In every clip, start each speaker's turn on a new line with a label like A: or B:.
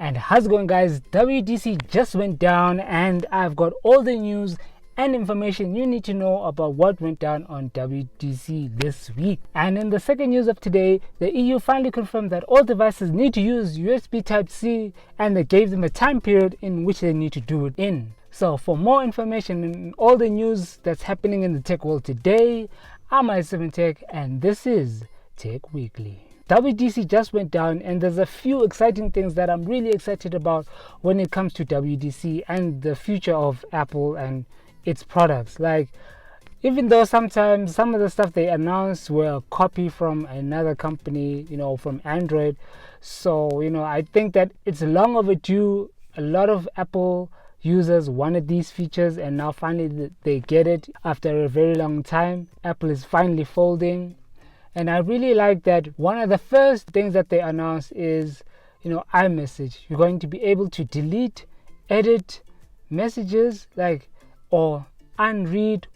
A: And how's it going, guys? WWDC just went down and I've got all the news and information you need to know about what went down on WWDC this week. And in the second news of today, the EU finally confirmed that all devices need to use USB Type-C, and they gave them a time period in which they need to do it in. So for more information and all the news that's happening in the tech world today, I'm i7Tech and this is Tech Weekly. WWDC just went down and there's a few exciting things that I'm really excited about when it comes to WWDC and the future of Apple and its products. Like, even though sometimes some of the stuff they announced were a copy from another company, from Android. So, I think that it's long overdue. A lot of Apple users wanted these features and now finally they get it after a very long time. Apple is finally folding. And I really like that one of the first things that they announced is, iMessage. You're going to be able to delete, edit messages, or read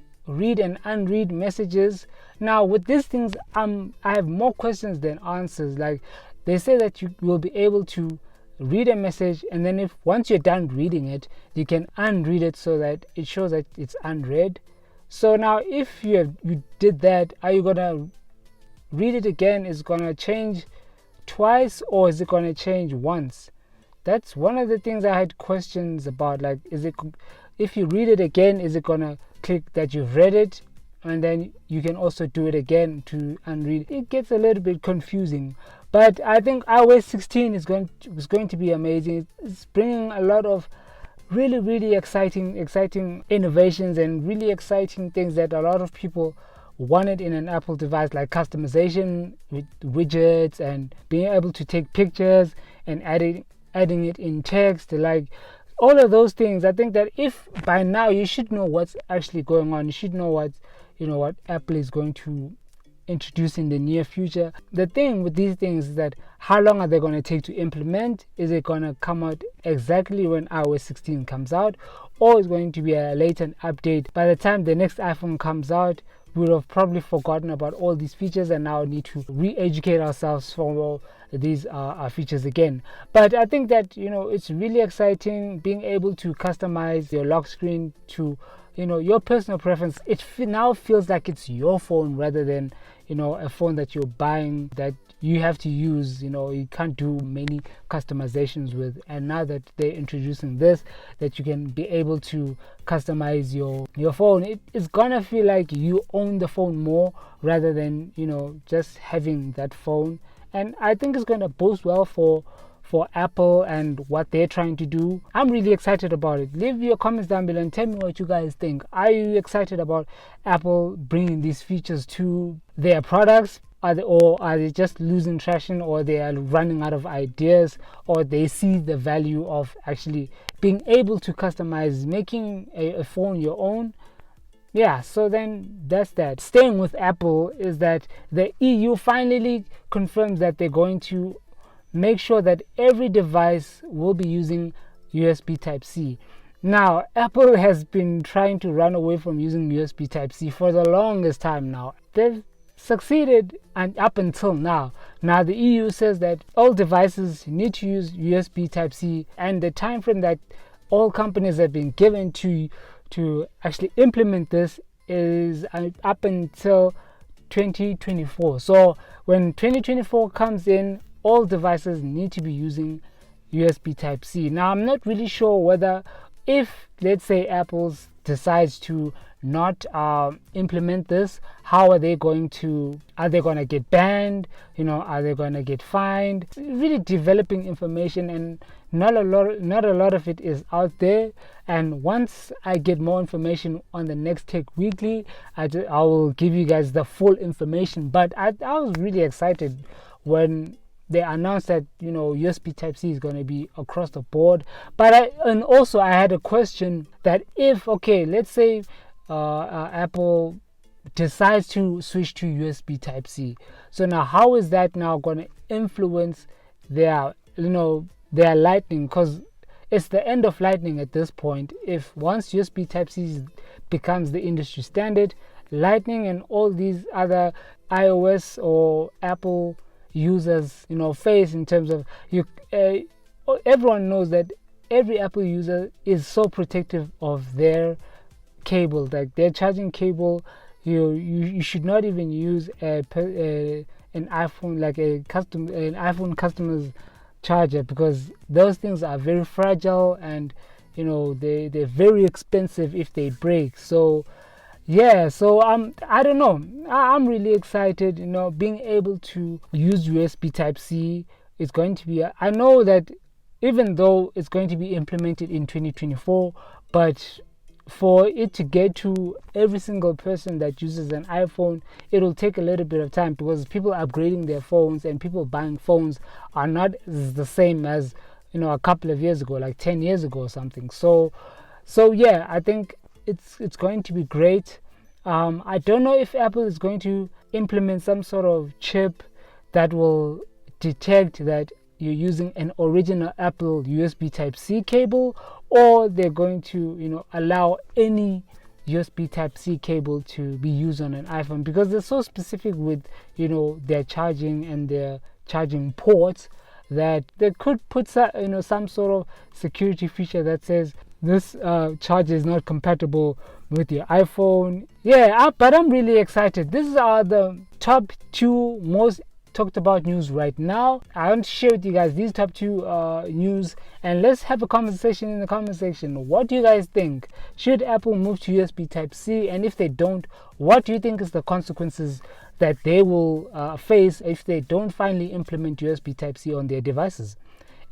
A: and unread messages. Now with these things, I have more questions than answers. Like, they say that you will be able to read a message, and then if once you're done reading it, you can unread it so that it shows that it's unread. So now if you did that, are you gonna read it again? Is it gonna change twice or is it gonna change once? That's one of the things I had questions about. Like, if you read it again, is it gonna click that you've read it and then you can also do it again to unread? It gets a little bit confusing, but I think iOS 16 is going to be amazing. It's bringing a lot of really exciting innovations and really exciting things that a lot of people wanted in an Apple device, like customization with widgets and being able to take pictures and adding it in text, like all of those things. I think that if by now you should know what's actually going on, you should know what Apple is going to introduce in the near future. The thing with these things is that how long are they going to take to implement? Is it going to come out exactly when iOS 16 comes out, or is going to be a latent update? By the time the next iPhone comes out, we would have probably forgotten about all these features and now need to re-educate ourselves for these features again. But I think that it's really exciting being able to customize your lock screen to your personal preference. It now feels like it's your phone rather than a phone that you're buying that you have to use. You can't do many customizations with. And now that they're introducing this, that you can be able to customize your phone, it's gonna feel like you own the phone more rather than just having that phone. And I think it's gonna boost well for Apple and what they're trying to do. I'm really excited about it. Leave your comments down below and tell me what you guys think. Are you excited about Apple bringing these features to their products? Are they just losing traction, or they are running out of ideas, or they see the value of actually being able to customize, making a phone your own? Yeah, so then that's that. Staying with Apple is that the EU finally confirms that they're going to make sure that every device will be using USB Type-C. Now, Apple has been trying to run away from using USB Type-C for the longest time now. They've succeeded, and up until now. Now the EU says that all devices need to use USB Type-C, and the time frame that all companies have been given to actually implement this is up until 2024. So when 2024 comes in, all devices need to be using USB Type-C. Now I'm not really sure whether, if let's say Apple decides to not implement this, how are they going to get banned? Are they going to get fined? It's really developing information, and not a lot of it is out there. And once I get more information on the next Tech Weekly, I will give you guys the full information. But I was really excited when they announced that USB Type-C is going to be across the board. But I had a question that if, let's say Apple decides to switch to USB Type-C, so now how is that now going to influence their Lightning? Because it's the end of Lightning at this point. If once USB Type-C becomes the industry standard, Lightning and all these other iOS or Apple users face in terms of everyone knows that every Apple user is so protective of their cable, like their charging cable. You should not even use an iPhone, like an iPhone customer's charger, because those things are very fragile, and they're very expensive if they break. So yeah, so I don't know, I'm really excited. Being able to use USB Type C is going to be I know that even though it's going to be implemented in 2024, but for it to get to every single person that uses an iPhone, it'll take a little bit of time, because people upgrading their phones and people buying phones are not the same as a couple of years ago, like 10 years ago or something. So yeah, I think it's going to be great. I don't know if Apple is going to implement some sort of chip that will detect that you're using an original Apple USB Type C cable, or they're going to allow any USB Type C cable to be used on an iPhone, because they're so specific with their charging and their charging ports, that they could put some sort of security feature that says this charger is not compatible with your iPhone. Yeah, but I'm really excited. These are the top 2 most talked about news right now. I want to share with you guys these top 2 news, and let's have a conversation in the comment section. What do you guys think? Should Apple move to USB Type C? And if they don't, what do you think is the consequences that they will face if they don't finally implement USB Type C on their devices?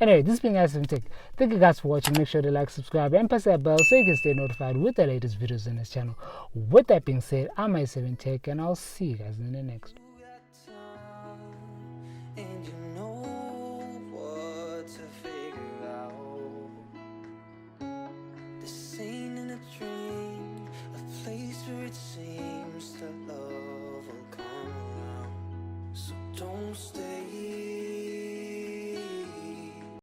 A: Anyway, this has been Guys 7 Tech. Thank you guys for watching. Make sure to like, subscribe, and press that bell so you can stay notified with the latest videos on this channel. With that being said, I'm Guys 7 Tech, and I'll see you guys in the next one.
B: And you know what to figure out. This ain't in a dream, a place where it seems that love will come around. So don't stay